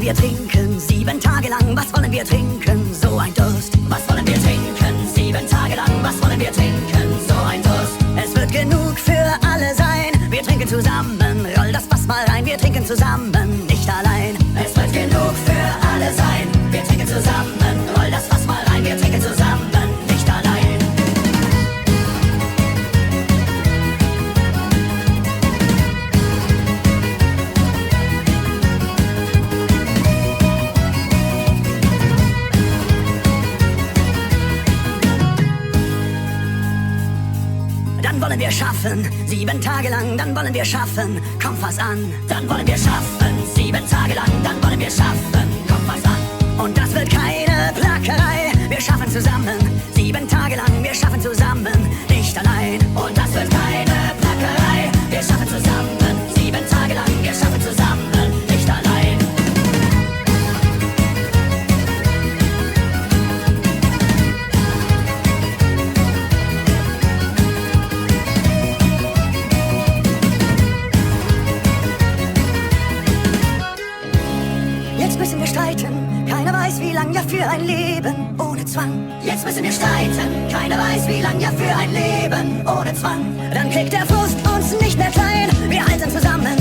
wir trinken? 7 Tage lang, was wollen wir trinken? So ein Durst. Was wollen wir trinken? 7 Tage lang, was wollen wir trinken? So ein Durst. Es wird genug für alle sein. Wir trinken zusammen, roll das Fass mal rein. Wir trinken zusammen, nicht allein. Es wird genug für alle sein. Wir trinken zusammen, roll das Fass mal rein. Wir trinken zusammen, nicht allein. Dann wollen wir schaffen, 7 Tage lang, dann wollen wir schaffen, komm fass an. Dann wollen wir schaffen, 7 Tage lang, dann wollen wir schaffen, komm fass an. Und das wird keine Plackerei, wir schaffen zusammen, 7 Tage lang, wir schaffen zusammen, nicht allein. Und das wird keine Plackerei, wir schaffen zusammen, 7 Tage lang, wir schaffen zusammen, nicht allein. Jetzt müssen wir streiten, keiner weiß wie lang, ja für ein Leben ohne Zwang. Jetzt müssen wir streiten, keiner weiß wie lang, ja für ein Leben ohne Zwang. Dann kriegt der Frust uns nicht mehr klein, wir halten zusammen,